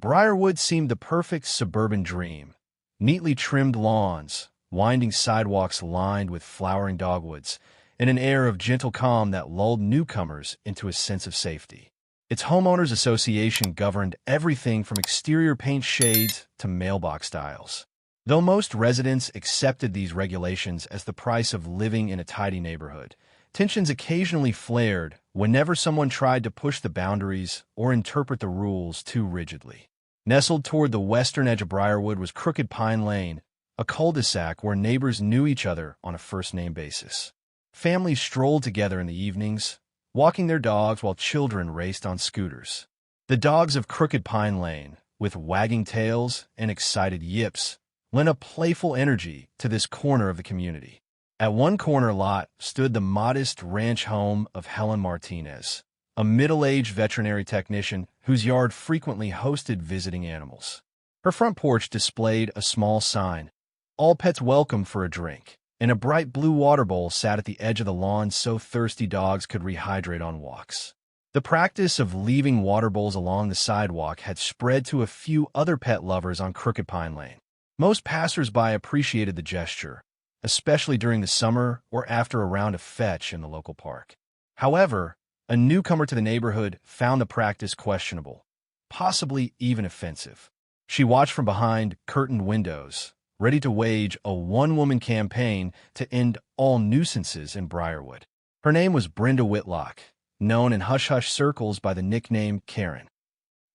Briarwood seemed the perfect suburban dream. Neatly trimmed lawns, winding sidewalks lined with flowering dogwoods, and an air of gentle calm that lulled newcomers into a sense of safety. Its homeowners association governed everything from exterior paint shades to mailbox styles. Though most residents accepted these regulations as the price of living in a tidy neighborhood, tensions occasionally flared whenever someone tried to push the boundaries or interpret the rules too rigidly. Nestled toward the western edge of Briarwood was Crooked Pine Lane, a cul-de-sac where neighbors knew each other on a first-name basis. Families strolled together in the evenings, walking their dogs while children raced on scooters. The dogs of Crooked Pine Lane, with wagging tails and excited yips, lent a playful energy to this corner of the community. At one corner lot stood the modest ranch home of Helen Martinez, a middle-aged veterinary technician whose yard frequently hosted visiting animals. Her front porch displayed a small sign, "All pets welcome for a drink," and a bright blue water bowl sat at the edge of the lawn so thirsty dogs could rehydrate on walks. The practice of leaving water bowls along the sidewalk had spread to a few other pet lovers on Crooked Pine Lane. Most passers-by appreciated the gesture, especially during the summer or after a round of fetch in the local park. However, a newcomer to the neighborhood found the practice questionable, possibly even offensive. She watched from behind curtained windows, ready to wage a one-woman campaign to end all nuisances in Briarwood. Her name was Brenda Whitlock, known in hush-hush circles by the nickname Karen.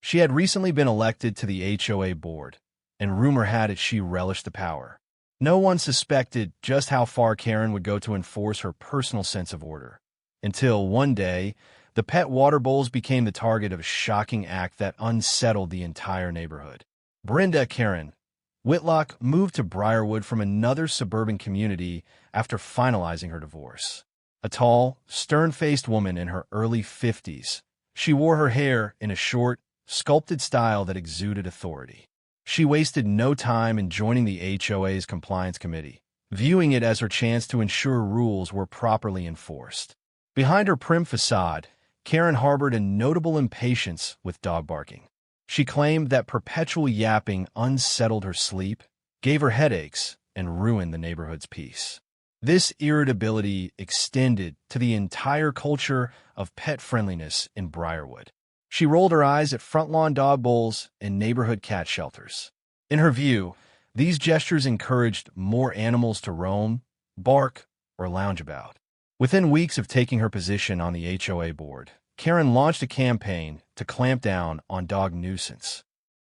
She had recently been elected to the HOA board, and rumor had it she relished the power. No one suspected just how far Karen would go to enforce her personal sense of order, until one day, the pet water bowls became the target of a shocking act that unsettled the entire neighborhood. Brenda Karen Whitlock moved to Briarwood from another suburban community after finalizing her divorce. A tall, stern-faced woman in her early 50s, she wore her hair in a short, sculpted style that exuded authority. She wasted no time in joining the HOA's compliance committee, viewing it as her chance to ensure rules were properly enforced. Behind her prim facade, Karen harbored a notable impatience with dog barking. She claimed that perpetual yapping unsettled her sleep, gave her headaches, and ruined the neighborhood's peace. This irritability extended to the entire culture of pet friendliness in Briarwood. She rolled her eyes at front-lawn dog bowls and neighborhood cat shelters. In her view, these gestures encouraged more animals to roam, bark, or lounge about. Within weeks of taking her position on the HOA board, Karen launched a campaign to clamp down on dog nuisance.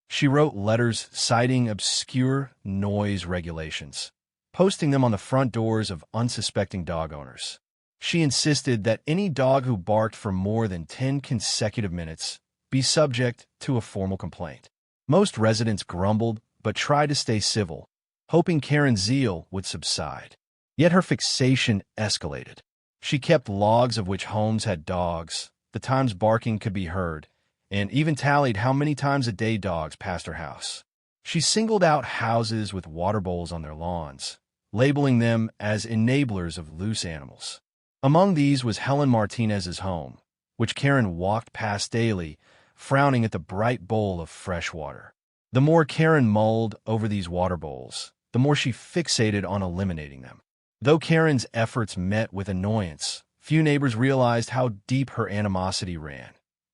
She wrote letters citing obscure noise regulations, posting them on the front doors of unsuspecting dog owners. She insisted that any dog who barked for more than 10 consecutive minutes be subject to a formal complaint. Most residents grumbled but tried to stay civil, hoping Karen's zeal would subside. Yet her fixation escalated. She kept logs of which homes had dogs, the times barking could be heard, and even tallied how many times a day dogs passed her house. She singled out houses with water bowls on their lawns, labeling them as enablers of loose animals. Among these was Helen Martinez's home, which Karen walked past daily, frowning at the bright bowl of fresh water. The more Karen mulled over these water bowls, the more she fixated on eliminating them. Though Karen's efforts met with annoyance, few neighbors realized how deep her animosity ran,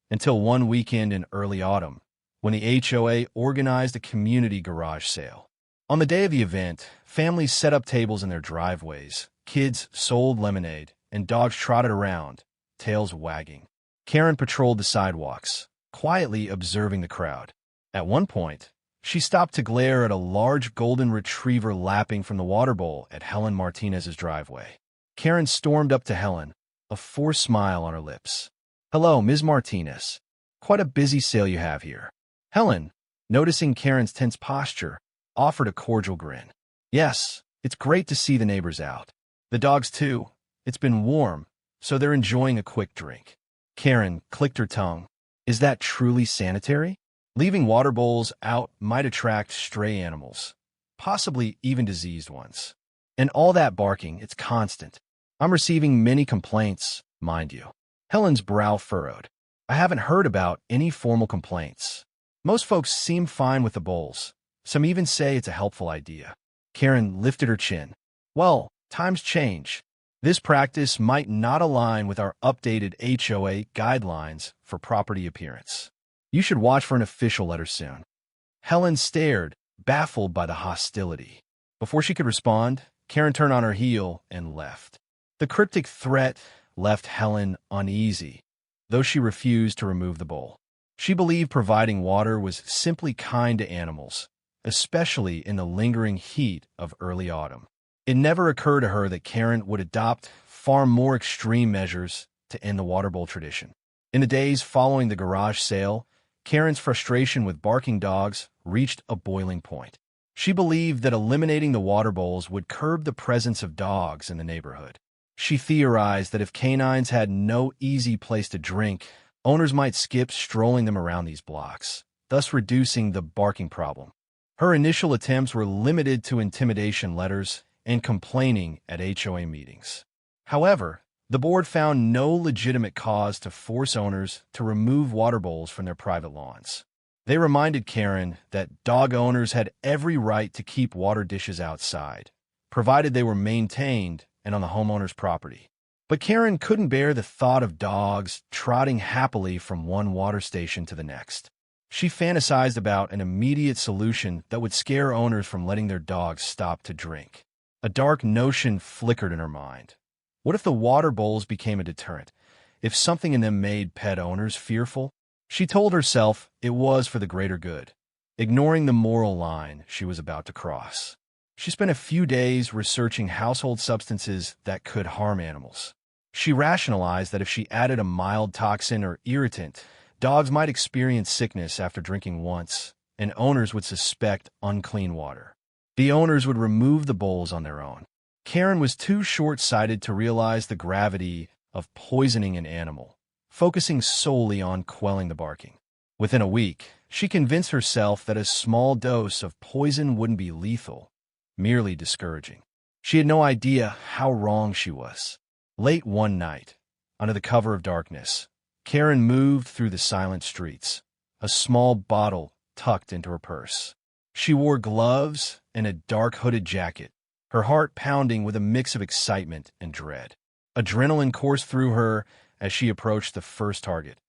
until one weekend in early autumn, when the HOA organized a community garage sale. On the day of the event, families set up tables in their driveways, kids sold lemonade, and dogs trotted around, tails wagging. Karen patrolled the sidewalks, quietly observing the crowd. At one point, she stopped to glare at a large golden retriever lapping from the water bowl at Helen Martinez's driveway. Karen stormed up to Helen, a forced smile on her lips. "Hello, Ms. Martinez. Quite a busy sale you have here." Helen, noticing Karen's tense posture, offered a cordial grin. "Yes, it's great to see the neighbors out. The dogs, too. It's been warm, so they're enjoying a quick drink." Karen clicked her tongue. "Is that truly sanitary? Leaving water bowls out might attract stray animals, possibly even diseased ones. And all that barking, it's constant. I'm receiving many complaints, mind you." Helen's brow furrowed. "I haven't heard about any formal complaints. Most folks seem fine with the bowls. Some even say it's a helpful idea. Karen lifted her chin. Well, times change. This practice might not align with our updated HOA guidelines for property appearance. You should watch for an official letter soon. Helen stared, baffled by the hostility. Before she could respond, Karen turned on her heel and left. The cryptic threat left Helen uneasy, though she refused to remove the bowl. She believed providing water was simply kind to animals, especially in the lingering heat of early autumn. It never occurred to her that Karen would adopt far more extreme measures to end the water bowl tradition. In the days following the garage sale, Karen's frustration with barking dogs reached a boiling point. She believed that eliminating the water bowls would curb the presence of dogs in the neighborhood. She theorized that if canines had no easy place to drink, owners might skip strolling them around these blocks, thus reducing the barking problem. Her initial attempts were limited to intimidation letters and complaining at HOA meetings. However, the board found no legitimate cause to force owners to remove water bowls from their private lawns. They reminded Karen that dog owners had every right to keep water dishes outside, provided they were maintained and on the homeowner's property. But Karen couldn't bear the thought of dogs trotting happily from one water station to the next. She fantasized about an immediate solution that would scare owners from letting their dogs stop to drink. A dark notion flickered in her mind. What if the water bowls became a deterrent? If something in them made pet owners fearful? She told herself it was for the greater good, ignoring the moral line she was about to cross. She spent a few days researching household substances that could harm animals. She rationalized that if she added a mild toxin or irritant, dogs might experience sickness after drinking once, and owners would suspect unclean water. The owners would remove the bowls on their own. Karen was too short-sighted to realize the gravity of poisoning an animal, focusing solely on quelling the barking. Within a week, she convinced herself that a small dose of poison wouldn't be lethal, merely discouraging. She had no idea how wrong she was. Late one night, under the cover of darkness, Karen moved through the silent streets, a small bottle tucked into her purse. She wore gloves and a dark hooded jacket, her heart pounding with a mix of excitement and dread. Adrenaline coursed through her as she approached the first target,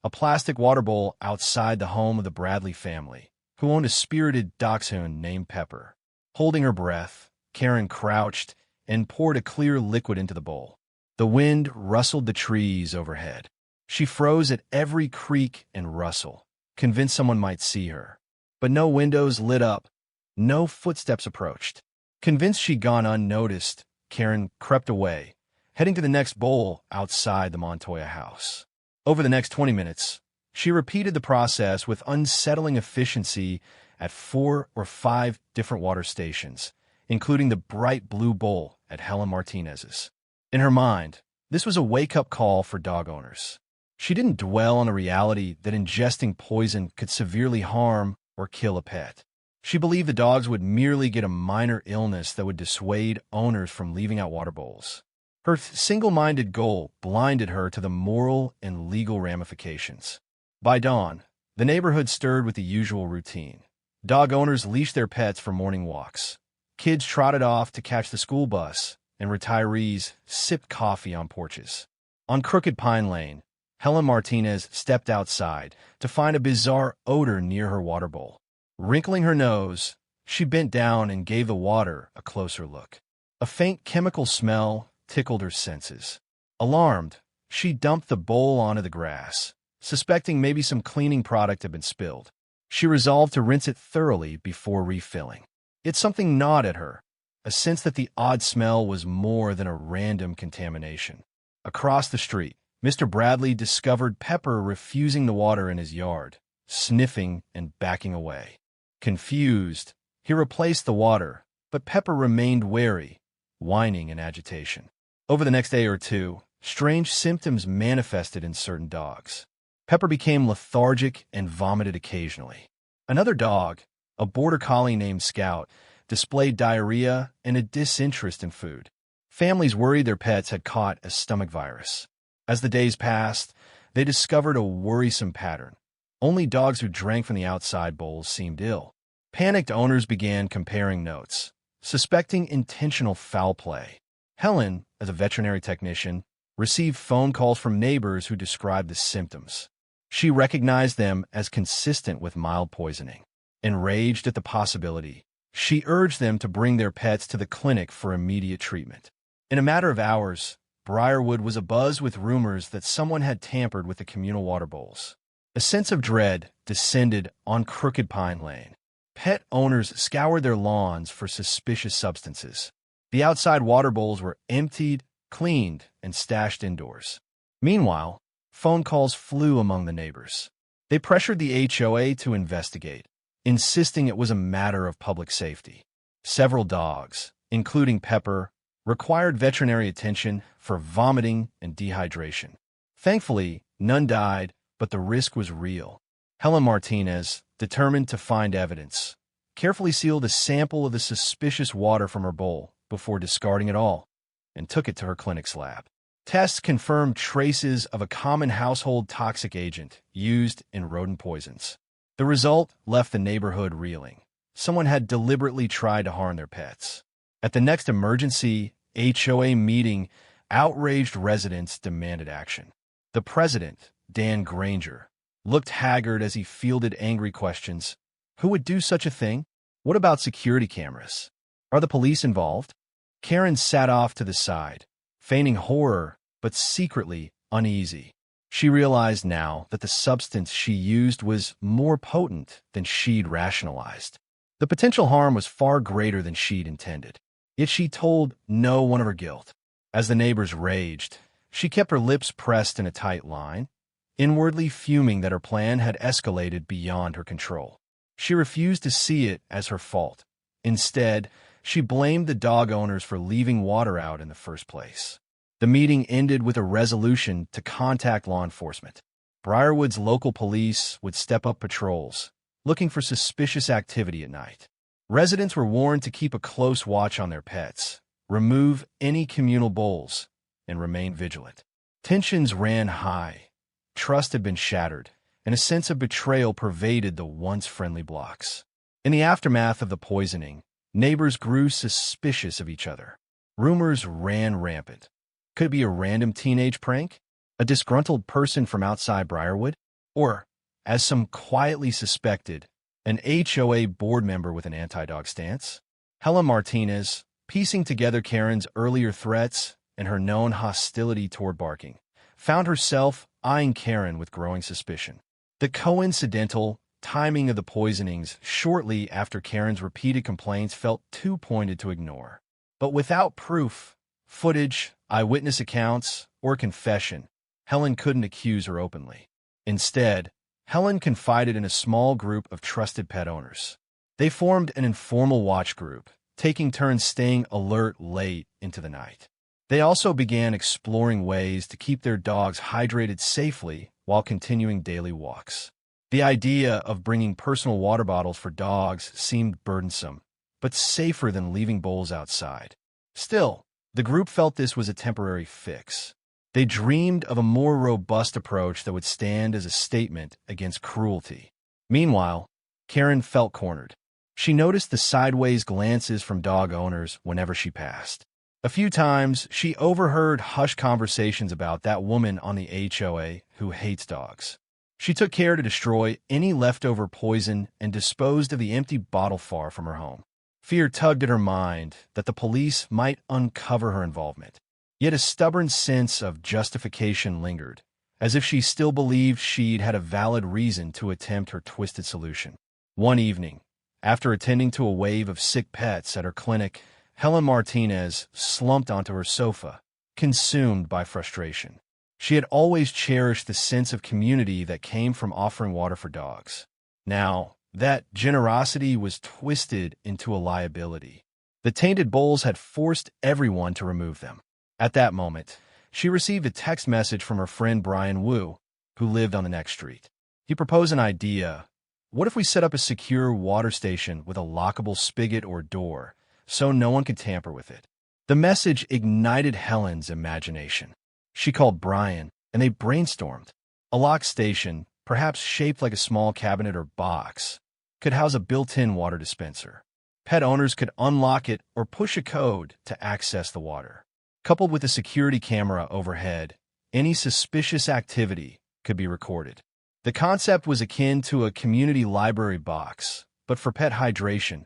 a plastic water bowl outside the home of the Bradley family, who owned a spirited dachshund named Pepper. Holding her breath, Karen crouched and poured a clear liquid into the bowl. The wind rustled the trees overhead. She froze at every creak and rustle, convinced someone might see her. But no windows lit up, no footsteps approached. Convinced she'd gone unnoticed, Karen crept away, heading to the next bowl outside the Montoya house. Over the next 20 minutes, she repeated the process with unsettling efficiency at 4 or 5 different water stations, including the bright blue bowl at Helen Martinez's. In her mind, this was a wake-up call for dog owners. She didn't dwell on the reality that ingesting poison could severely harm or kill a pet. She believed the dogs would merely get a minor illness that would dissuade owners from leaving out water bowls. Her single-minded goal blinded her to the moral and legal ramifications. By dawn, the neighborhood stirred with the usual routine. Dog owners leashed their pets for morning walks. Kids trotted off to catch the school bus, and retirees sipped coffee on porches. On Crooked Pine Lane, Helen Martinez stepped outside to find a bizarre odor near her water bowl. Wrinkling her nose, she bent down and gave the water a closer look. A faint chemical smell tickled her senses. Alarmed, she dumped the bowl onto the grass, suspecting maybe some cleaning product had been spilled. She resolved to rinse it thoroughly before refilling. Yet something gnawed at her, a sense that the odd smell was more than a random contamination. Across the street, Mr. Bradley discovered Pepper refusing the water in his yard, sniffing and backing away. Confused, he replaced the water, but Pepper remained wary, whining in agitation. Over the next day or two, strange symptoms manifested in certain dogs. Pepper became lethargic and vomited occasionally. Another dog, a border collie named Scout, displayed diarrhea and a disinterest in food. Families worried their pets had caught a stomach virus. As the days passed, they discovered a worrisome pattern. Only dogs who drank from the outside bowls seemed ill. Panicked owners began comparing notes, suspecting intentional foul play. Helen, as a veterinary technician, received phone calls from neighbors who described the symptoms. She recognized them as consistent with mild poisoning. Enraged at the possibility, she urged them to bring their pets to the clinic for immediate treatment. In a matter of hours, Briarwood was abuzz with rumors that someone had tampered with the communal water bowls. A sense of dread descended on Crooked Pine Lane. Pet owners scoured their lawns for suspicious substances. The outside water bowls were emptied, cleaned, and stashed indoors. Meanwhile, phone calls flew among the neighbors. They pressured the HOA to investigate, insisting it was a matter of public safety. Several dogs, including Pepper, required veterinary attention for vomiting and dehydration. Thankfully, none died, but the risk was real. Helen Martinez, determined to find evidence, carefully sealed a sample of the suspicious water from her bowl before discarding it all, and took it to her clinic's lab. Tests confirmed traces of a common household toxic agent used in rodent poisons. The result left the neighborhood reeling. Someone had deliberately tried to harm their pets. At the next emergency HOA meeting, outraged residents demanded action. The president, Dan Granger, looked haggard as he fielded angry questions. Who would do such a thing? What about security cameras? Are the police involved? Karen sat off to the side, feigning horror but secretly uneasy. She realized now that the substance she used was more potent than she'd rationalized. The potential harm was far greater than she'd intended. Yet she told no one of her guilt. As the neighbors raged, she kept her lips pressed in a tight line, inwardly fuming that her plan had escalated beyond her control. She refused to see it as her fault. Instead, she blamed the dog owners for leaving water out in the first place. The meeting ended with a resolution to contact law enforcement. Briarwood's local police would step up patrols, looking for suspicious activity at night. Residents were warned to keep a close watch on their pets, remove any communal bowls, and remain vigilant. Tensions ran high. Trust had been shattered, and a sense of betrayal pervaded the once friendly blocks. In the aftermath of the poisoning, neighbors grew suspicious of each other. Rumors ran rampant. Could it be a random teenage prank? A disgruntled person from outside Briarwood? Or, as some quietly suspected, an HOA board member with an anti-dog stance? Helen Martinez, piecing together Karen's earlier threats and her known hostility toward barking, found herself eyeing Karen with growing suspicion. The coincidental timing of the poisonings shortly after Karen's repeated complaints felt too pointed to ignore. But without proof, footage, eyewitness accounts, or confession, Helen couldn't accuse her openly. Instead, Helen confided in a small group of trusted pet owners. They formed an informal watch group, taking turns staying alert late into the night. They also began exploring ways to keep their dogs hydrated safely while continuing daily walks. The idea of bringing personal water bottles for dogs seemed burdensome, but safer than leaving bowls outside. Still, the group felt this was a temporary fix. They dreamed of a more robust approach that would stand as a statement against cruelty. Meanwhile, Karen felt cornered. She noticed the sideways glances from dog owners whenever she passed. A few times, she overheard hushed conversations about that woman on the HOA who hates dogs. She took care to destroy any leftover poison and disposed of the empty bottle far from her home. Fear tugged at her mind that the police might uncover her involvement. Yet a stubborn sense of justification lingered, as if she still believed she'd had a valid reason to attempt her twisted solution. One evening, after attending to a wave of sick pets at her clinic, Helen Martinez slumped onto her sofa, consumed by frustration. She had always cherished the sense of community that came from offering water for dogs. Now, that generosity was twisted into a liability. The tainted bowls had forced everyone to remove them. At that moment, she received a text message from her friend Brian Wu, who lived on the next street. He proposed an idea. What if we set up a secure water station with a lockable spigot or door, so no one could tamper with it? The message ignited Helen's imagination. She called Brian, and they brainstormed. A locked station, perhaps shaped like a small cabinet or box, could house a built-in water dispenser. Pet owners could unlock it or push a code to access the water. Coupled with a security camera overhead, any suspicious activity could be recorded. The concept was akin to a community library box, but for pet hydration,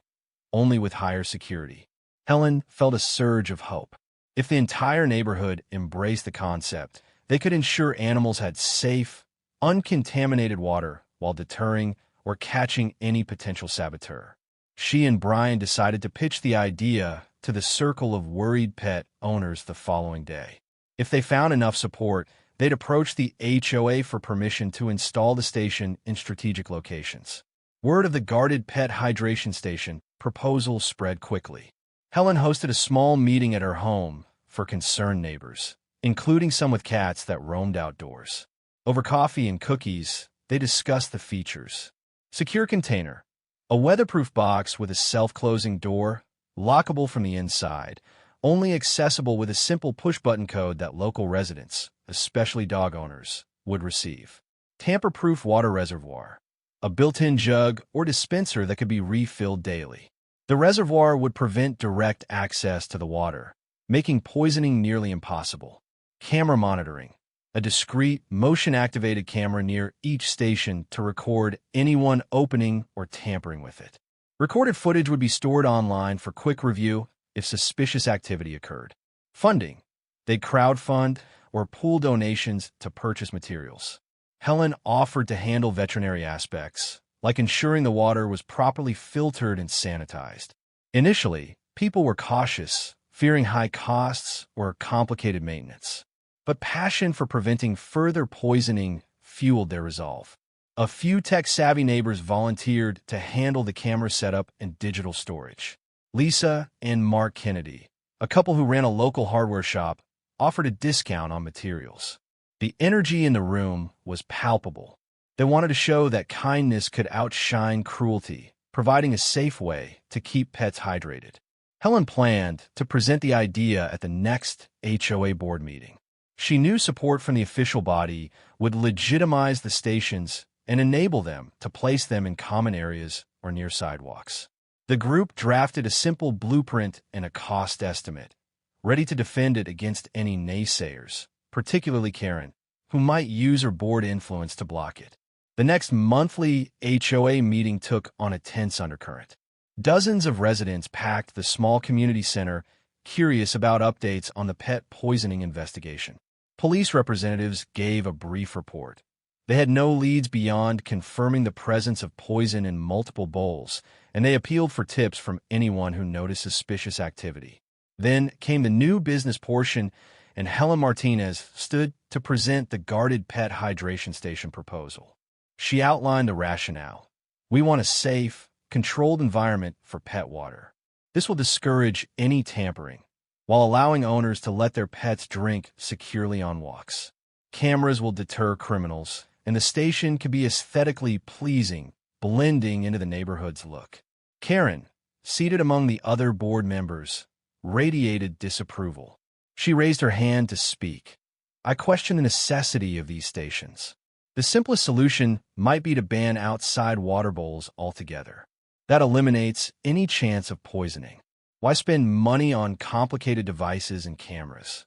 only with higher security. Helen felt a surge of hope. If the entire neighborhood embraced the concept, they could ensure animals had safe, uncontaminated water while deterring or catching any potential saboteur. She and Brian decided to pitch the idea to the circle of worried pet owners the following day. If they found enough support, they'd approach the HOA for permission to install the station in strategic locations. Word of the guarded pet hydration station proposal spread quickly. Helen hosted a small meeting at her home for concerned neighbors, including some with cats that roamed outdoors. Over coffee and cookies, they discussed the features. Secure container, a weatherproof box with a self-closing door, lockable from the inside, only accessible with a simple push-button code that local residents, especially dog owners, would receive. Tamper-proof water reservoir, a built-in jug or dispenser that could be refilled daily. The reservoir would prevent direct access to the water, making poisoning nearly impossible. Camera monitoring, a discrete, motion-activated camera near each station to record anyone opening or tampering with it. Recorded footage would be stored online for quick review if suspicious activity occurred. Funding, they'd crowdfund or pool donations to purchase materials. Helen offered to handle veterinary aspects, like ensuring the water was properly filtered and sanitized. Initially, people were cautious, fearing high costs or complicated maintenance. But passion for preventing further poisoning fueled their resolve. A few tech-savvy neighbors volunteered to handle the camera setup and digital storage. Lisa and Mark Kennedy, a couple who ran a local hardware shop, offered a discount on materials. The energy in the room was palpable. They wanted to show that kindness could outshine cruelty, providing a safe way to keep pets hydrated. Helen planned to present the idea at the next HOA board meeting. She knew support from the official body would legitimize the stations and enable them to place them in common areas or near sidewalks. The group drafted a simple blueprint and a cost estimate, ready to defend it against any naysayers, particularly Karen, who might use her board influence to block it. The next monthly HOA meeting took on a tense undercurrent. Dozens of residents packed the small community center, curious about updates on the pet poisoning investigation. Police representatives gave a brief report. They had no leads beyond confirming the presence of poison in multiple bowls, and they appealed for tips from anyone who noticed suspicious activity. Then came the new business portion, and Helen Martinez stood to present the guarded pet hydration station proposal. She outlined the rationale. We want a safe, controlled environment for pet water. This will discourage any tampering, while allowing owners to let their pets drink securely on walks. Cameras will deter criminals, and the station can be aesthetically pleasing, blending into the neighborhood's look. Karen, seated among the other board members, radiated disapproval. She raised her hand to speak. I question the necessity of these stations. The simplest solution might be to ban outside water bowls altogether. That eliminates any chance of poisoning. Why spend money on complicated devices and cameras?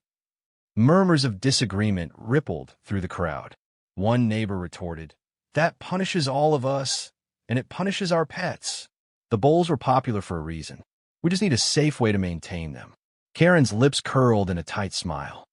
Murmurs of disagreement rippled through the crowd. One neighbor retorted, "That punishes all of us, and it punishes our pets." The bowls were popular for a reason. We just need a safe way to maintain them. Karen's lips curled in a tight smile.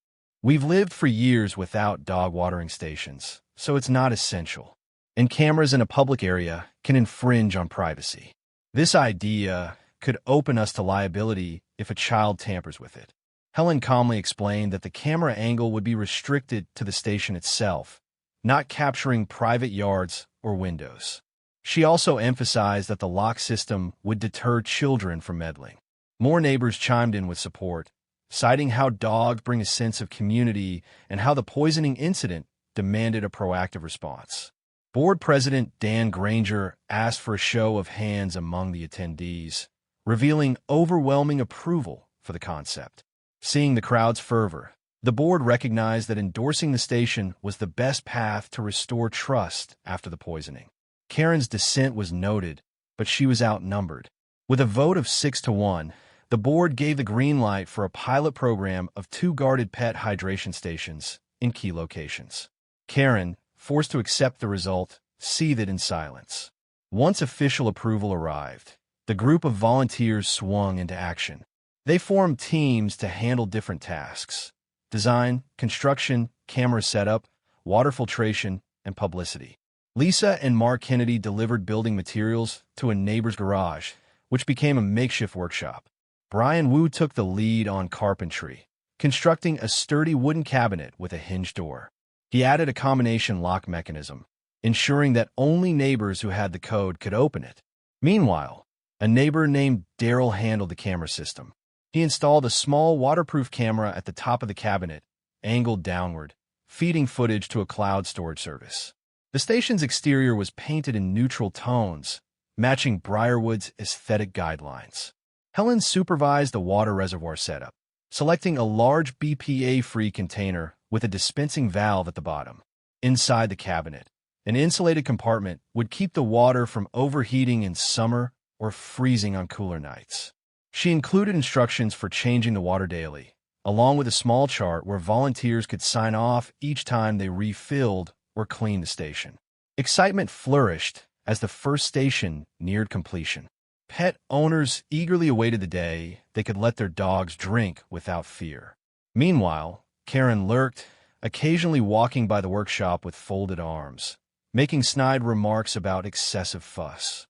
We've lived for years without dog watering stations, so it's not essential. And cameras in a public area can infringe on privacy. This idea could open us to liability if a child tampers with it. Helen calmly explained that the camera angle would be restricted to the station itself, not capturing private yards or windows. She also emphasized that the lock system would deter children from meddling. More neighbors chimed in with support, citing how dogs bring a sense of community and how the poisoning incident demanded a proactive response. Board President Dan Granger asked for a show of hands among the attendees, revealing overwhelming approval for the concept. Seeing the crowd's fervor, The board recognized that endorsing the station was the best path to restore trust after the poisoning. Karen's dissent was noted, but she was outnumbered. With a vote of 6-1, the board gave the green light for a pilot program of 2 guarded pet hydration stations in key locations. Karen, forced to accept the result, seethed in silence. Once official approval arrived, the group of volunteers swung into action. They formed teams to handle different tasks: design, construction, camera setup, water filtration, and publicity. Lisa and Mark Kennedy delivered building materials to a neighbor's garage, which became a makeshift workshop. Brian Wu took the lead on carpentry, constructing a sturdy wooden cabinet with a hinged door. He added a combination lock mechanism, ensuring that only neighbors who had the code could open it. Meanwhile, a neighbor named Daryl handled the camera system. He installed a small waterproof camera at the top of the cabinet, angled downward, feeding footage to a cloud storage service. The station's exterior was painted in neutral tones, matching Briarwood's aesthetic guidelines. Helen supervised the water reservoir setup, selecting a large BPA-free container with a dispensing valve at the bottom. Inside the cabinet, an insulated compartment would keep the water from overheating in summer or freezing on cooler nights. She included instructions for changing the water daily, along with a small chart where volunteers could sign off each time they refilled or cleaned the station. Excitement flourished as the first station neared completion. Pet owners eagerly awaited the day they could let their dogs drink without fear. Meanwhile, Karen lurked, occasionally walking by the workshop with folded arms, making snide remarks about excessive fuss.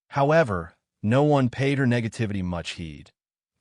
However, no one paid her negativity much heed.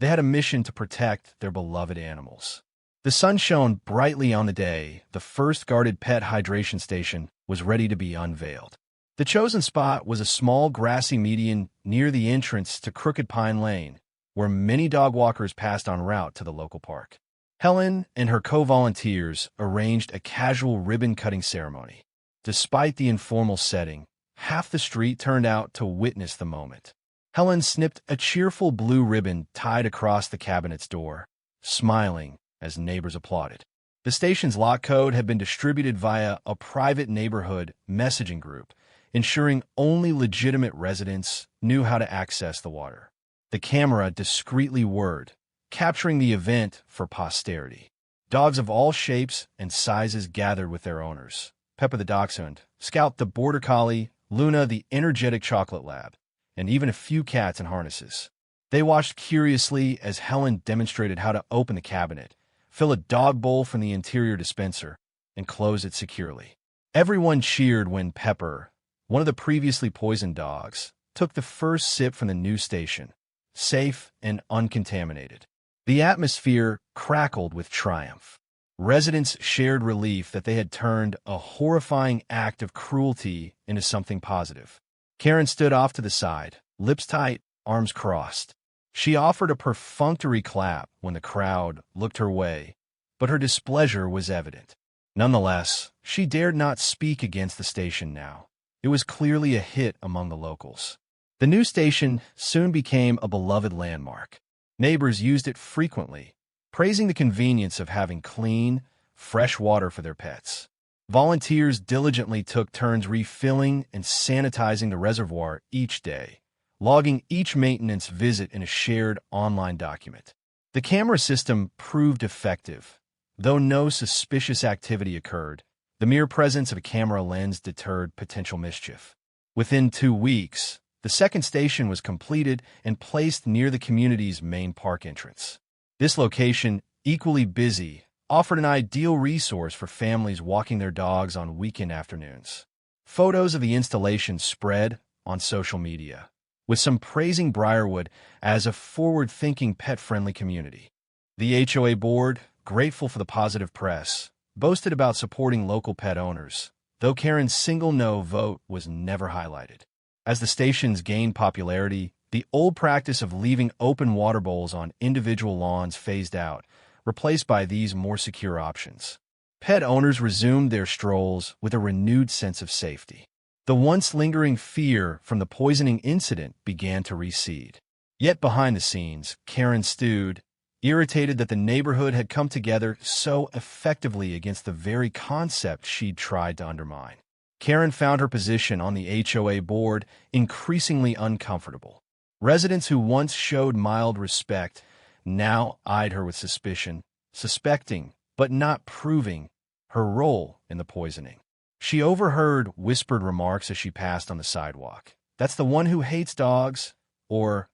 They had a mission to protect their beloved animals. The sun shone brightly on the day the first guarded pet hydration station was ready to be unveiled. The chosen spot was a small grassy median near the entrance to Crooked Pine Lane, where many dog walkers passed en route to the local park. Helen and her co-volunteers arranged a casual ribbon-cutting ceremony. Despite the informal setting, half the street turned out to witness the moment. Helen snipped a cheerful blue ribbon tied across the cabinet's door, smiling as neighbors applauded. The station's lock code had been distributed via a private neighborhood messaging group, ensuring only legitimate residents knew how to access the water. The camera discreetly whirred, capturing the event for posterity. Dogs of all shapes and sizes gathered with their owners: Pepper the Dachshund, Scout the Border Collie, Luna the energetic chocolate lab, and even a few cats in harnesses. They watched curiously as Helen demonstrated how to open the cabinet, fill a dog bowl from the interior dispenser, and close it securely. Everyone cheered when Pepper, one of the previously poisoned dogs, took the first sip from the new station, safe and uncontaminated. The atmosphere crackled with triumph. Residents shared relief that they had turned a horrifying act of cruelty into something positive. Karen stood off to the side, lips tight, arms crossed. She offered a perfunctory clap when the crowd looked her way, but her displeasure was evident. Nonetheless, she dared not speak against the station now. It was clearly a hit among the locals. The new station soon became a beloved landmark. Neighbors used it frequently, praising the convenience of having clean, fresh water for their pets. Volunteers diligently took turns refilling and sanitizing the reservoir each day, logging each maintenance visit in a shared online document. The camera system proved effective. Though no suspicious activity occurred, the mere presence of a camera lens deterred potential mischief. Within 2 weeks, the second station was completed and placed near the community's main park entrance. This location, equally busy, offered an ideal resource for families walking their dogs on weekend afternoons. Photos of the installation spread on social media, with some praising Briarwood as a forward-thinking pet-friendly community. The HOA board, grateful for the positive press, boasted about supporting local pet owners, though Karen's single no vote was never highlighted. As the stations gained popularity, the old practice of leaving open water bowls on individual lawns phased out, replaced by these more secure options. Pet owners resumed their strolls with a renewed sense of safety. The once lingering fear from the poisoning incident began to recede. Yet behind the scenes, Karen stewed, irritated that the neighborhood had come together so effectively against the very concept she'd tried to undermine. Karen found her position on the HOA board increasingly uncomfortable. Residents who once showed mild respect now eyed her with suspicion, suspecting, but not proving, her role in the poisoning. She overheard whispered remarks as she passed on the sidewalk. "That's the one who hates dogs," or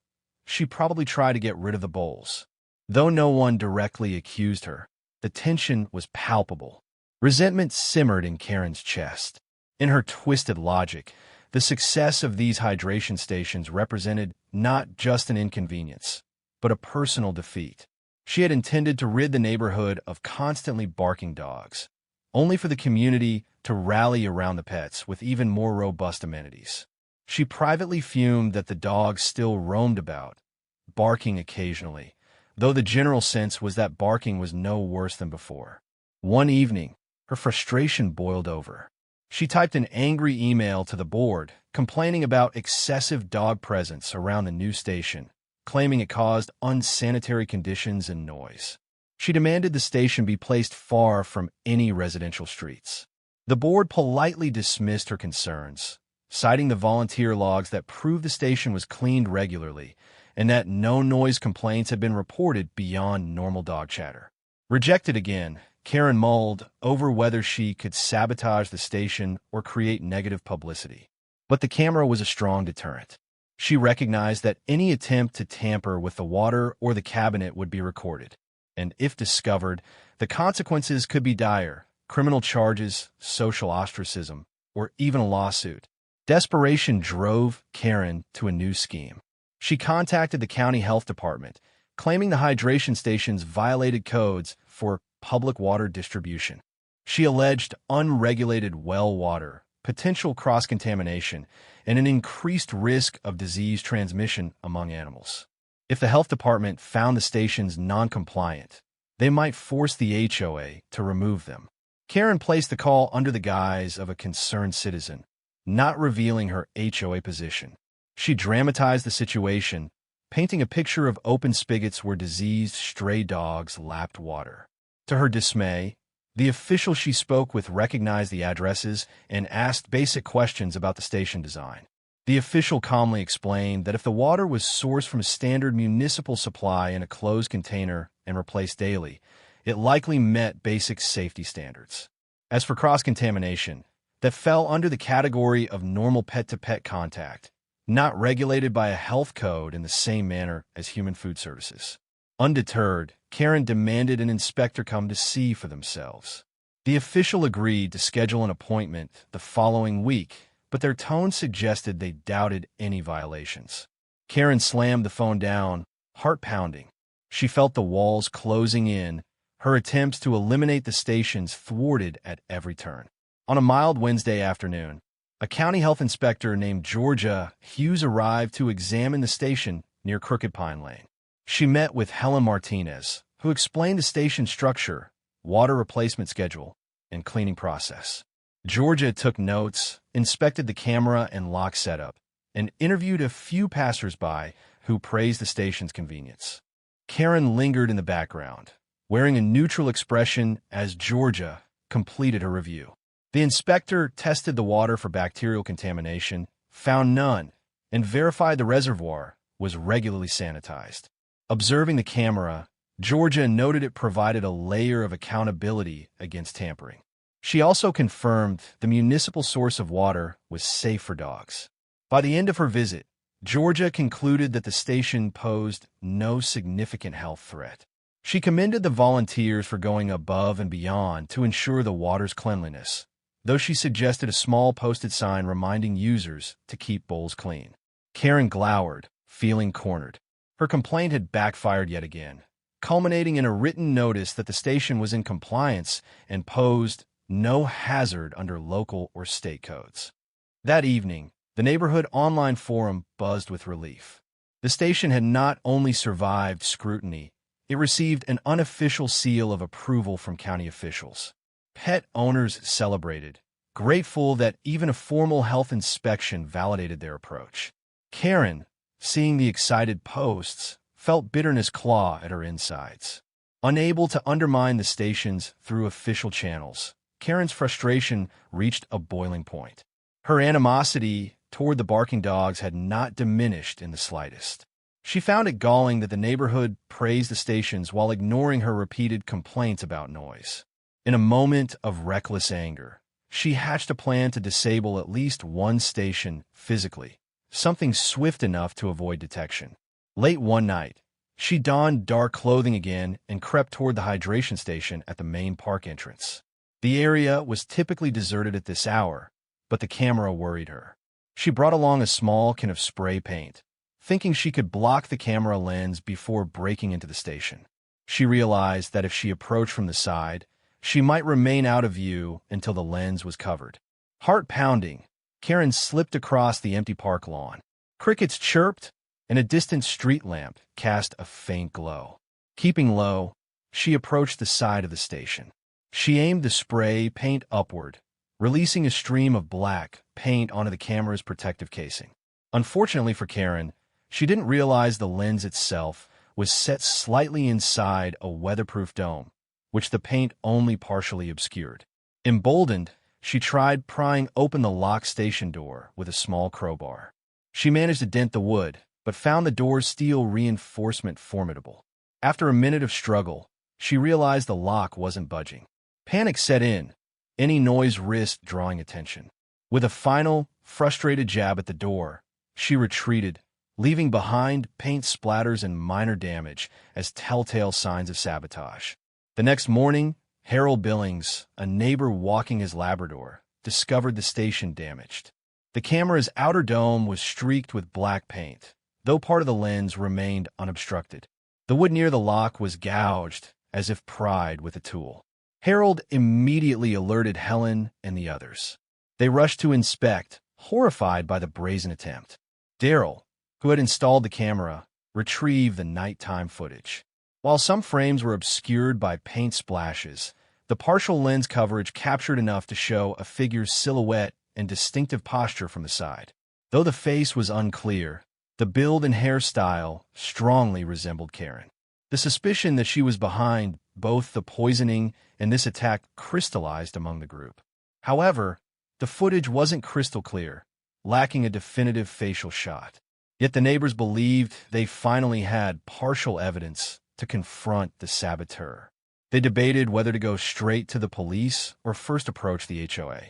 "She probably tried to get rid of the bowls." Though no one directly accused her, the tension was palpable. Resentment simmered in Karen's chest. In her twisted logic, the success of these hydration stations represented not just an inconvenience, but a personal defeat. She had intended to rid the neighborhood of constantly barking dogs, only for the community to rally around the pets with even more robust amenities. She privately fumed that the dogs still roamed about, barking occasionally, though the general sense was that barking was no worse than before. One evening, her frustration boiled over. She typed an angry email to the board, complaining about excessive dog presence around the new station, claiming it caused unsanitary conditions and noise. She demanded the station be placed far from any residential streets. The board politely dismissed her concerns, citing the volunteer logs that proved the station was cleaned regularly and that no noise complaints had been reported beyond normal dog chatter. Rejected again, Karen mulled over whether she could sabotage the station or create negative publicity. But the camera was a strong deterrent. She recognized that any attempt to tamper with the water or the cabinet would be recorded, and if discovered, the consequences could be dire: criminal charges, social ostracism, or even a lawsuit. Desperation drove Karen to a new scheme. She contacted the county health department, claiming the hydration stations violated codes for public water distribution. She alleged unregulated well water, potential cross-contamination, and an increased risk of disease transmission among animals. If the health department found the stations non-compliant, they might force the HOA to remove them. Karen placed the call under the guise of a concerned citizen, not revealing her HOA position. She dramatized the situation, painting a picture of open spigots where diseased stray dogs lapped water. To her dismay, the official she spoke with recognized the addresses and asked basic questions about the station design. The official calmly explained that if the water was sourced from a standard municipal supply in a closed container and replaced daily, it likely met basic safety standards. As for cross-contamination, that fell under the category of normal pet-to-pet contact, not regulated by a health code in the same manner as human food services. Undeterred, Karen demanded an inspector come to see for themselves. The official agreed to schedule an appointment the following week, but their tone suggested they doubted any violations. Karen slammed the phone down, heart pounding. She felt the walls closing in, her attempts to eliminate the stations thwarted at every turn. On a mild Wednesday afternoon, a county health inspector named Georgia Hughes arrived to examine the station near Crooked Pine Lane. She met with Helen Martinez, who explained the station structure, water replacement schedule, and cleaning process. Georgia took notes, inspected the camera and lock setup, and interviewed a few passers-by who praised the station's convenience. Karen lingered in the background, wearing a neutral expression as Georgia completed her review. The inspector tested the water for bacterial contamination, found none, and verified the reservoir was regularly sanitized. Observing the camera, Georgia noted it provided a layer of accountability against tampering. She also confirmed the municipal source of water was safe for dogs. By the end of her visit, Georgia concluded that the station posed no significant health threat. She commended the volunteers for going above and beyond to ensure the water's cleanliness, though she suggested a small posted sign reminding users to keep bowls clean. Karen glowered, feeling cornered. Her complaint had backfired yet again, culminating in a written notice that the station was in compliance and posed no hazard under local or state codes. That evening, the neighborhood online forum buzzed with relief. The station had not only survived scrutiny, it received an unofficial seal of approval from county officials. Pet owners celebrated, grateful that even a formal health inspection validated their approach. Karen, seeing the excited posts, felt bitterness claw at her insides. Unable to undermine the stations through official channels, Karen's frustration reached a boiling point. Her animosity toward the barking dogs had not diminished in the slightest. She found it galling that the neighborhood praised the stations while ignoring her repeated complaints about noise. In a moment of reckless anger, she hatched a plan to disable at least one station physically, something swift enough to avoid detection. Late one night, she donned dark clothing again and crept toward the hydration station at the main park entrance. The area was typically deserted at this hour, but the camera worried her. She brought along a small can of spray paint, thinking she could block the camera lens before breaking into the station. She realized that if she approached from the side, she might remain out of view until the lens was covered. Heart pounding, Karen slipped across the empty park lawn. Crickets chirped, and a distant street lamp cast a faint glow. Keeping low, she approached the side of the station. She aimed the spray paint upward, releasing a stream of black paint onto the camera's protective casing. Unfortunately for Karen, she didn't realize the lens itself was set slightly inside a weatherproof dome, which the paint only partially obscured. Emboldened, she tried prying open the locked station door with a small crowbar. She managed to dent the wood, but found the door's steel reinforcement formidable. After a minute of struggle, she realized the lock wasn't budging. Panic set in. Any noise risked drawing attention. With a final, frustrated jab at the door, she retreated, leaving behind paint splatters and minor damage as telltale signs of sabotage. The next morning, Harold Billings, a neighbor walking his Labrador, discovered the station damaged. The camera's outer dome was streaked with black paint, though part of the lens remained unobstructed. The wood near the lock was gouged, as if pried with a tool. Harold immediately alerted Helen and the others. They rushed to inspect, horrified by the brazen attempt. Daryl, who had installed the camera, retrieved the nighttime footage. While some frames were obscured by paint splashes, the partial lens coverage captured enough to show a figure's silhouette and distinctive posture from the side. Though the face was unclear, the build and hairstyle strongly resembled Karen. The suspicion that she was behind both the poisoning and this attack crystallized among the group. However, the footage wasn't crystal clear, lacking a definitive facial shot. Yet the neighbors believed they finally had partial evidence to confront the saboteur. They debated whether to go straight to the police or first approach the HOA.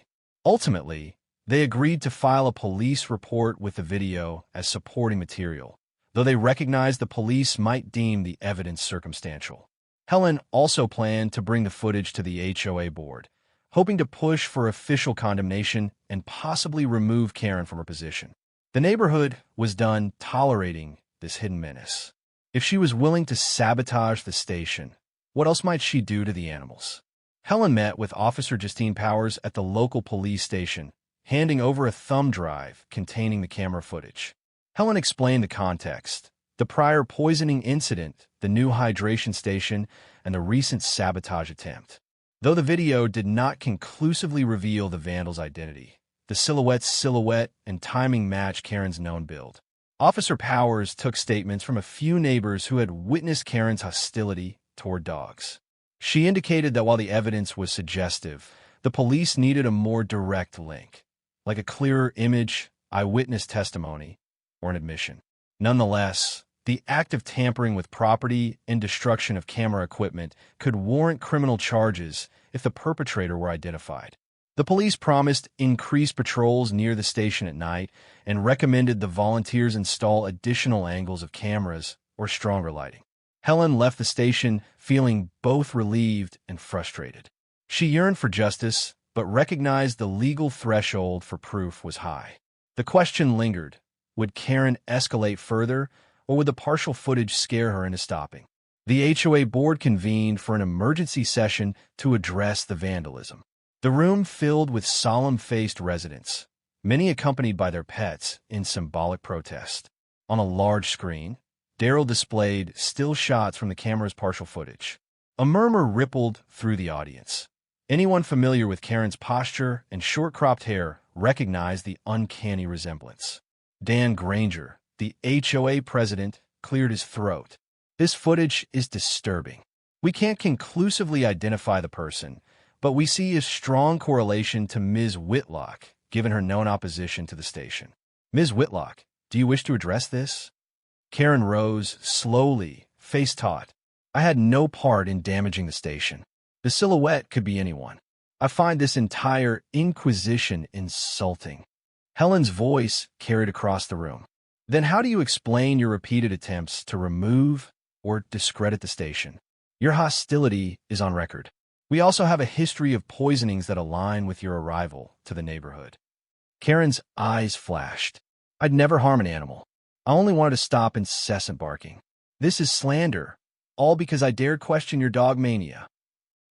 Ultimately, they agreed to file a police report with the video as supporting material, though they recognized the police might deem the evidence circumstantial. Helen also planned to bring the footage to the HOA board, hoping to push for official condemnation and possibly remove Karen from her position. The neighborhood was done tolerating this hidden menace. If she was willing to sabotage the station, what else might she do to the animals? Helen met with Officer Justine Powers at the local police station, handing over a thumb drive containing the camera footage. Helen explained the context: the prior poisoning incident, the new hydration station, and the recent sabotage attempt. Though the video did not conclusively reveal the vandal's identity, the silhouette's silhouette and timing matched Karen's known build. Officer Powers took statements from a few neighbors who had witnessed Karen's hostility toward dogs. She indicated that while the evidence was suggestive, the police needed a more direct link, like a clearer image, eyewitness testimony, or an admission. Nonetheless, the act of tampering with property and destruction of camera equipment could warrant criminal charges if the perpetrator were identified. The police promised increased patrols near the station at night and recommended the volunteers install additional angles of cameras or stronger lighting. Helen left the station feeling both relieved and frustrated. She yearned for justice, but recognized the legal threshold for proof was high. The question lingered: would Karen escalate further, or would the partial footage scare her into stopping? The HOA board convened for an emergency session to address the vandalism. The room filled with solemn-faced residents, many accompanied by their pets, in symbolic protest. On a large screen, Daryl displayed still shots from the camera's partial footage. A murmur rippled through the audience. Anyone familiar with Karen's posture and short-cropped hair recognized the uncanny resemblance. Dan Granger, the HOA president, cleared his throat. This footage is disturbing. We can't conclusively identify the person, but we see a strong correlation to Ms. Whitlock, given her known opposition to the station. Ms. Whitlock, do you wish to address this? Karen rose slowly, face taut. I had no part in damaging the station. The silhouette could be anyone. I find this entire inquisition insulting. Helen's voice carried across the room. Then how do you explain your repeated attempts to remove or discredit the station? Your hostility is on record. We also have a history of poisonings that align with your arrival to the neighborhood. Karen's eyes flashed. I'd never harm an animal. I only wanted to stop incessant barking. This is slander, all because I dared question your dog mania.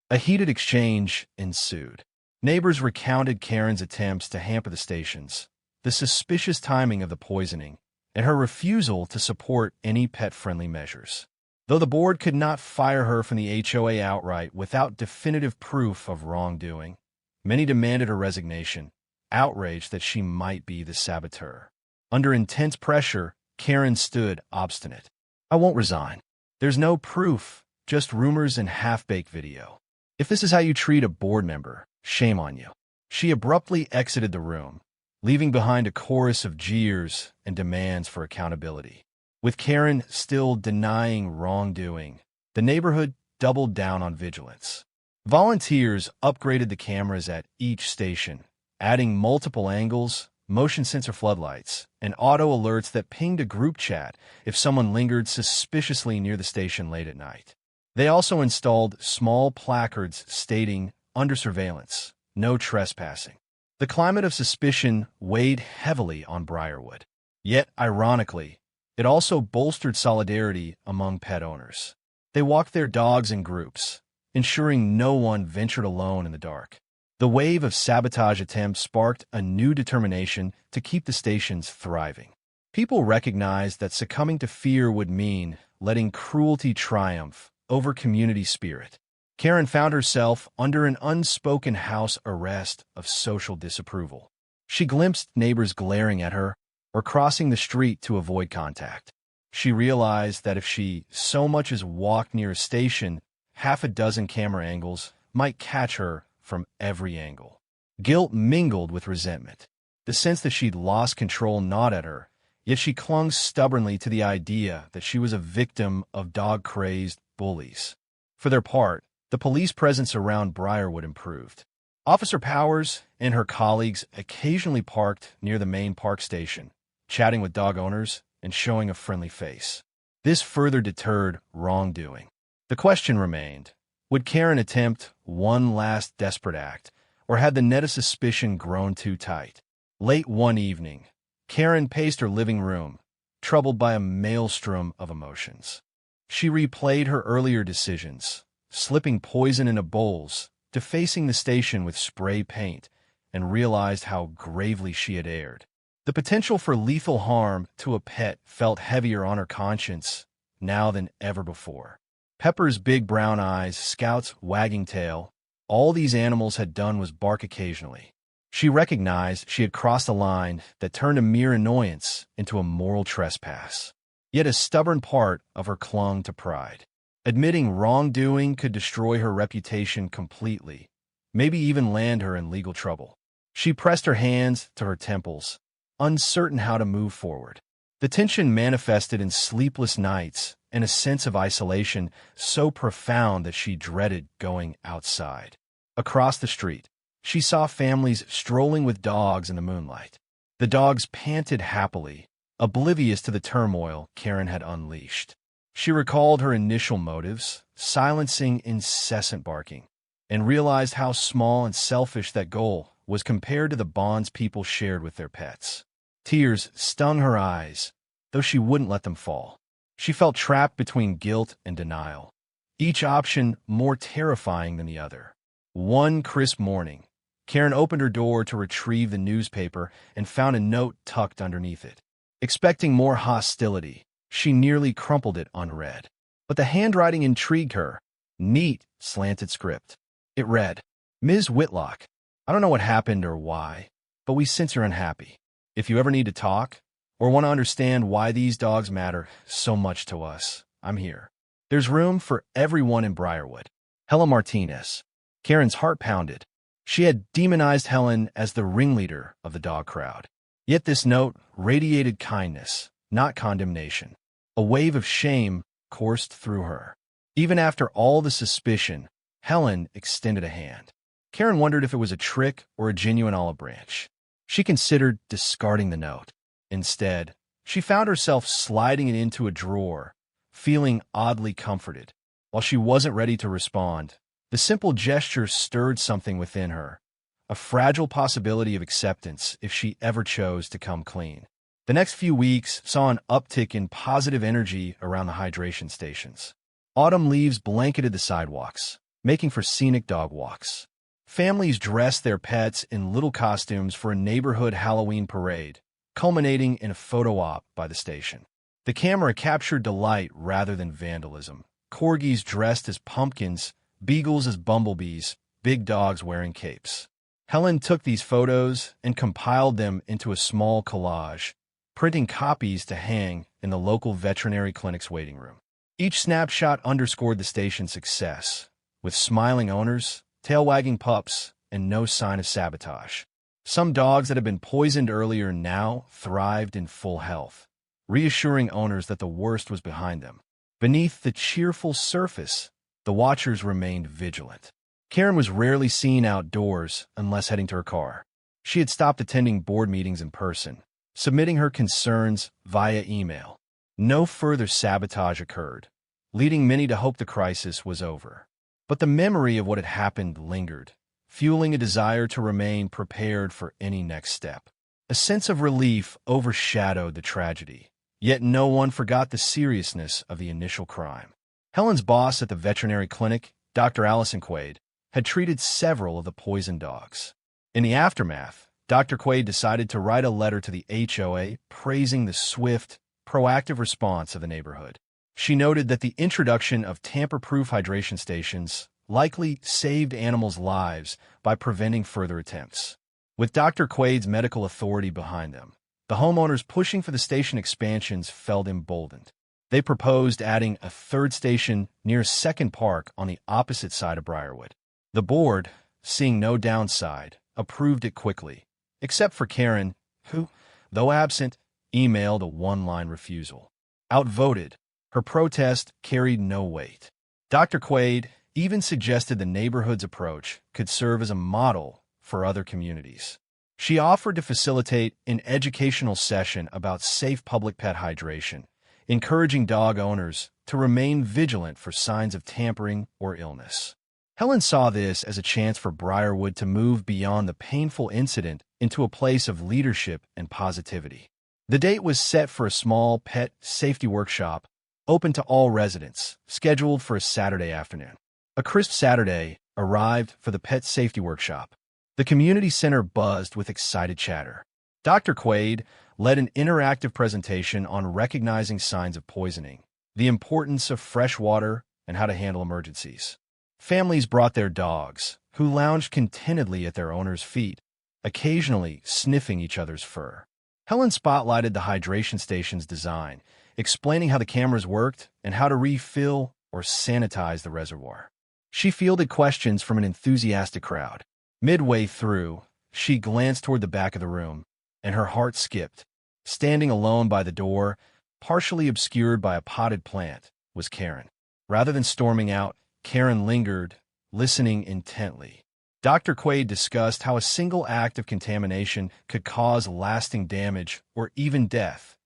A heated exchange ensued. Neighbors recounted Karen's attempts to hamper the stations, the suspicious timing of the poisoning, and her refusal to support any pet-friendly measures. Though the board could not fire her from the HOA outright without definitive proof of wrongdoing, many demanded her resignation, outraged that she might be the saboteur. Under intense pressure, Karen stood obstinate. I won't resign. There's no proof, just rumors and half-baked video. If this is how you treat a board member, shame on you. She abruptly exited the room, leaving behind a chorus of jeers and demands for accountability. With Karen still denying wrongdoing, the neighborhood doubled down on vigilance. Volunteers upgraded the cameras at each station, adding multiple angles, motion sensor floodlights, and auto alerts that pinged a group chat if someone lingered suspiciously near the station late at night. They also installed small placards stating, "Under surveillance, no trespassing." The climate of suspicion weighed heavily on Briarwood. Yet, ironically, it also bolstered solidarity among pet owners. They walked their dogs in groups, ensuring no one ventured alone in the dark. The wave of sabotage attempts sparked a new determination to keep the stations thriving. People recognized that succumbing to fear would mean letting cruelty triumph over community spirit. Karen found herself under an unspoken house arrest of social disapproval. She glimpsed neighbors glaring at her or crossing the street to avoid contact. She realized that if she so much as walked near a station, half a dozen camera angles might catch her from every angle. Guilt mingled with resentment. The sense that she'd lost control gnawed at her, yet she clung stubbornly to the idea that she was a victim of dog-crazed bullies. For their part, the police presence around Briarwood improved. Officer Powers and her colleagues occasionally parked near the main park station, chatting with dog owners and showing a friendly face. This further deterred wrongdoing. The question remained, would Karen attempt one last desperate act, or had the net of suspicion grown too tight? Late one evening, Karen paced her living room, troubled by a maelstrom of emotions. She replayed her earlier decisions, slipping poison into bowls, defacing the station with spray paint, and realized how gravely she had erred. The potential for lethal harm to a pet felt heavier on her conscience now than ever before. Pepper's big brown eyes, Scout's wagging tail, all these animals had done was bark occasionally. She recognized she had crossed a line that turned a mere annoyance into a moral trespass. Yet a stubborn part of her clung to pride. Admitting wrongdoing could destroy her reputation completely, maybe even land her in legal trouble. She pressed her hands to her temples, uncertain how to move forward. The tension manifested in sleepless nights and a sense of isolation so profound that she dreaded going outside. Across the street, she saw families strolling with dogs in the moonlight. The dogs panted happily, oblivious to the turmoil Karen had unleashed. She recalled her initial motives, silencing incessant barking, and realized how small and selfish that goal was compared to the bonds people shared with their pets. Tears stung her eyes, though she wouldn't let them fall. She felt trapped between guilt and denial, each option more terrifying than the other. One crisp morning, Karen opened her door to retrieve the newspaper and found a note tucked underneath it. Expecting more hostility, she nearly crumpled it unread. But the handwriting intrigued her. Neat, slanted script. It read, "Ms. Whitlock, I don't know what happened or why, but we sense you're unhappy. If you ever need to talk or want to understand why these dogs matter so much to us, I'm here. There's room for everyone in Briarwood. Helen Martinez. Karen's heart pounded. She had demonized Helen as the ringleader of the dog crowd. Yet this note radiated kindness, not condemnation. A wave of shame coursed through her. Even after all the suspicion, Helen extended a hand. Karen wondered if it was a trick or a genuine olive branch. She considered discarding the note. Instead, she found herself sliding it into a drawer, feeling oddly comforted. While she wasn't ready to respond, the simple gesture stirred something within her, a fragile possibility of acceptance if she ever chose to come clean. The next few weeks saw an uptick in positive energy around the hydration stations. Autumn leaves blanketed the sidewalks, making for scenic dog walks. Families dressed their pets in little costumes for a neighborhood Halloween parade, culminating in a photo op by the station. The camera captured delight rather than vandalism. Corgis dressed as pumpkins, beagles as bumblebees, big dogs wearing capes. Helen took these photos and compiled them into a small collage, printing copies to hang in the local veterinary clinic's waiting room. Each snapshot underscored the station's success, with smiling owners, tail-wagging pups, and no sign of sabotage. Some dogs that had been poisoned earlier now thrived in full health, reassuring owners that the worst was behind them. Beneath the cheerful surface, the watchers remained vigilant. Karen was rarely seen outdoors unless heading to her car. She had stopped attending board meetings in person, submitting her concerns via email. No further sabotage occurred, leading many to hope the crisis was over. But the memory of what had happened lingered, fueling a desire to remain prepared for any next step. A sense of relief overshadowed the tragedy, yet no one forgot the seriousness of the initial crime. Helen's boss at the veterinary clinic, Dr. Allison Quaid, had treated several of the poisoned dogs. In the aftermath, Dr. Quaid decided to write a letter to the HOA praising the swift, proactive response of the neighborhood. She noted that the introduction of tamper-proof hydration stations likely saved animals' lives by preventing further attempts. With Dr. Quaid's medical authority behind them, the homeowners pushing for the station expansions felt emboldened. They proposed adding a third station near Second Park on the opposite side of Briarwood. The board, seeing no downside, approved it quickly, except for Karen, who, though absent, emailed a one-line refusal. Outvoted, her protest carried no weight. Dr. Quaid even suggested the neighborhood's approach could serve as a model for other communities. She offered to facilitate an educational session about safe public pet hydration, encouraging dog owners to remain vigilant for signs of tampering or illness. Helen saw this as a chance for Briarwood to move beyond the painful incident into a place of leadership and positivity. The date was set for a small pet safety workshop open to all residents, scheduled for a Saturday afternoon. A crisp Saturday arrived for the pet safety workshop. The community center buzzed with excited chatter. Dr. Quaid led an interactive presentation on recognizing signs of poisoning, the importance of fresh water, and how to handle emergencies. Families brought their dogs, who lounged contentedly at their owners' feet, occasionally sniffing each other's fur. Helen spotlighted the hydration station's design, explaining how the cameras worked and how to refill or sanitize the reservoir. She fielded questions from an enthusiastic crowd. Midway through, she glanced toward the back of the room, and her heart skipped. Standing alone by the door, partially obscured by a potted plant, was Karen. Rather than storming out, Karen lingered, listening intently. Dr. Quaid discussed how a single act of contamination could cause lasting damage or even death,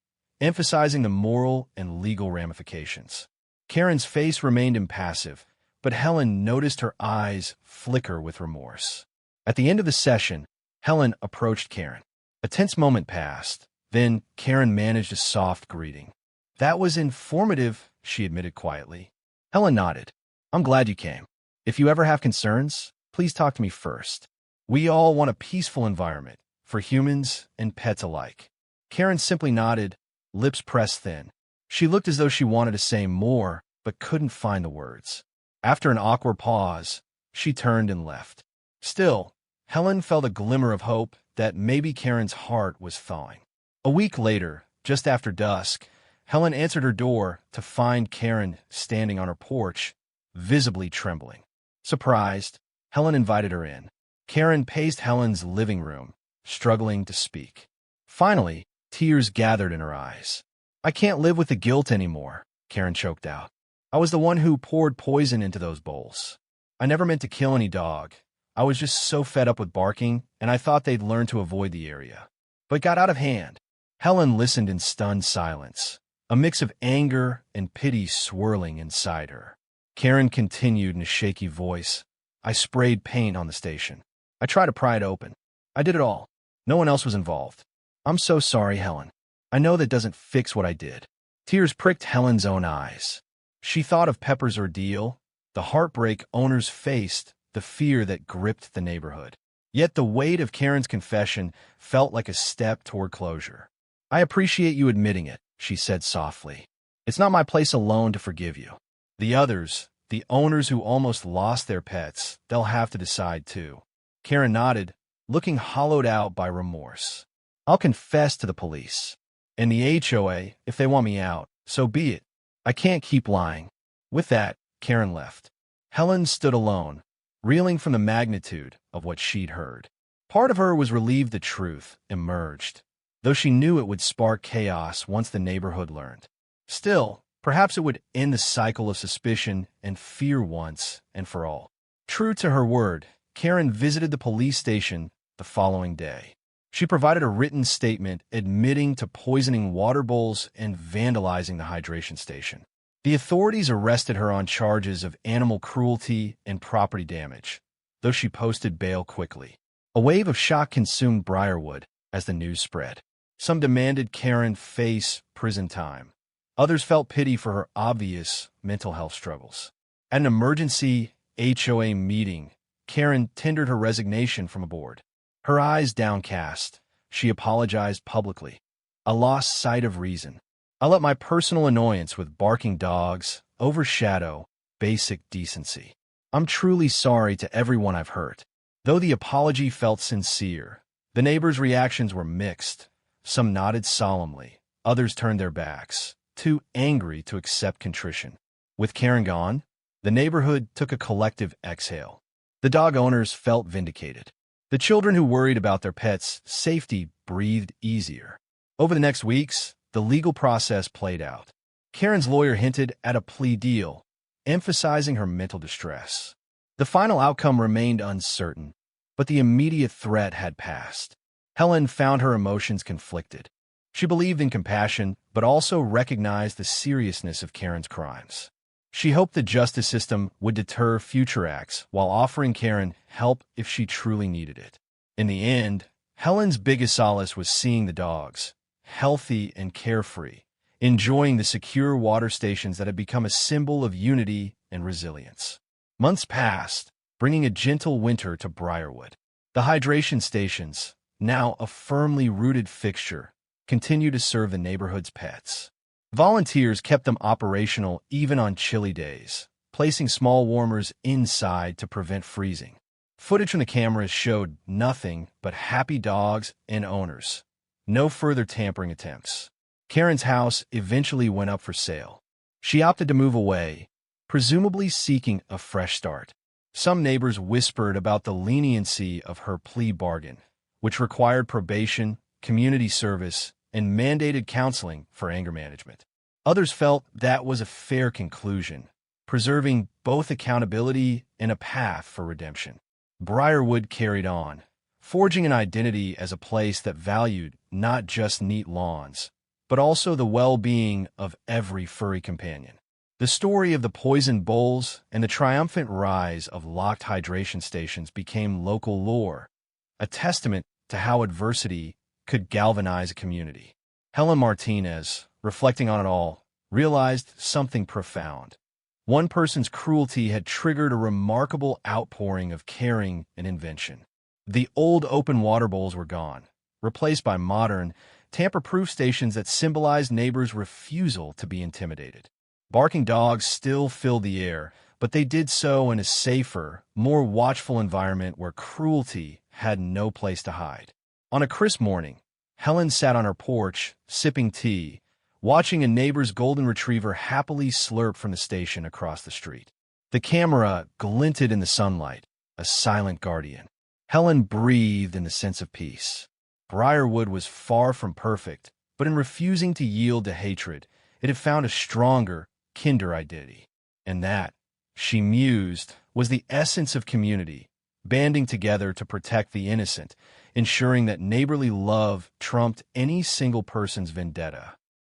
emphasizing the moral and legal ramifications. Karen's face remained impassive, but Helen noticed her eyes flicker with remorse. At the end of the session, Helen approached Karen. A tense moment passed. Then Karen managed a soft greeting. "That was informative," she admitted quietly. Helen nodded. "I'm glad you came. If you ever have concerns, please talk to me first. We all want a peaceful environment for humans and pets alike." Karen simply nodded, lips pressed thin. She looked as though she wanted to say more, but couldn't find the words. After an awkward pause, she turned and left. Still, Helen felt a glimmer of hope that maybe Karen's heart was thawing. A week later, just after dusk, Helen answered her door to find Karen standing on her porch, visibly trembling. Surprised, Helen invited her in. Karen paced Helen's living room, struggling to speak. Finally, tears gathered in her eyes. "I can't live with the guilt anymore," Karen choked out. "I was the one who poured poison into those bowls. I never meant to kill any dog. I was just so fed up with barking, and I thought they'd learn to avoid the area. But it got out of hand." Helen listened in stunned silence, a mix of anger and pity swirling inside her. Karen continued in a shaky voice, "I sprayed paint on the station. I tried to pry it open. I did it all. No one else was involved. I'm so sorry, Helen. I know that doesn't fix what I did." Tears pricked Helen's own eyes. She thought of Pepper's ordeal, the heartbreak owners faced, the fear that gripped the neighborhood. Yet the weight of Karen's confession felt like a step toward closure. "I appreciate you admitting it," she said softly. "It's not my place alone to forgive you. The others, the owners who almost lost their pets, they'll have to decide too." Karen nodded, looking hollowed out by remorse. "I'll confess to the police. And the HOA, if they want me out, so be it. I can't keep lying." With that, Karen left. Helen stood alone, reeling from the magnitude of what she'd heard. Part of her was relieved the truth emerged, though she knew it would spark chaos once the neighborhood learned. Still, perhaps it would end the cycle of suspicion and fear once and for all. True to her word, Karen visited the police station the following day. She provided a written statement admitting to poisoning water bowls and vandalizing the hydration station. The authorities arrested her on charges of animal cruelty and property damage, though she posted bail quickly. A wave of shock consumed Briarwood as the news spread. Some demanded Karen face prison time. Others felt pity for her obvious mental health struggles. At an emergency HOA meeting, Karen tendered her resignation from a board. Her eyes downcast, she apologized publicly. "I lost sight of reason. I let my personal annoyance with barking dogs overshadow basic decency. I'm truly sorry to everyone I've hurt." Though the apology felt sincere, the neighbors' reactions were mixed. Some nodded solemnly, others turned their backs, too angry to accept contrition. With Karen gone, the neighborhood took a collective exhale. The dog owners felt vindicated. The children who worried about their pets' safety breathed easier. Over the next weeks, the legal process played out. Karen's lawyer hinted at a plea deal, emphasizing her mental distress. The final outcome remained uncertain, but the immediate threat had passed. Helen found her emotions conflicted. She believed in compassion, but also recognized the seriousness of Karen's crimes. She hoped the justice system would deter future acts while offering Karen help if she truly needed it. In the end, Helen's biggest solace was seeing the dogs, healthy and carefree, enjoying the secure water stations that had become a symbol of unity and resilience. Months passed, bringing a gentle winter to Briarwood. The hydration stations, now a firmly rooted fixture, continued to serve the neighborhood's pets. Volunteers kept them operational even on chilly days, placing small warmers inside to prevent freezing. Footage from the cameras showed nothing but happy dogs and owners. No further tampering attempts. Karen's house eventually went up for sale. She opted to move away, presumably seeking a fresh start. Some neighbors whispered about the leniency of her plea bargain, which required probation, community service, and mandated counseling for anger management. Others felt that was a fair conclusion, preserving both accountability and a path for redemption. Briarwood carried on, forging an identity as a place that valued not just neat lawns, but also the well-being of every furry companion. The story of the poisoned bowls and the triumphant rise of locked hydration stations became local lore, a testament to how adversity could galvanize a community. Helen Martinez, reflecting on it all, realized something profound. One person's cruelty had triggered a remarkable outpouring of caring and invention. The old open water bowls were gone, replaced by modern, tamper-proof stations that symbolized neighbors' refusal to be intimidated. Barking dogs still filled the air, but they did so in a safer, more watchful environment where cruelty had no place to hide. On a crisp morning, Helen sat on her porch, sipping tea, watching a neighbor's golden retriever happily slurp from the station across the street. The camera glinted in the sunlight, a silent guardian. Helen breathed in the sense of peace. Briarwood was far from perfect, but in refusing to yield to hatred, it had found a stronger, kinder identity. And that, she mused, was the essence of community, banding together to protect the innocent, ensuring that neighborly love trumped any single person's vendetta.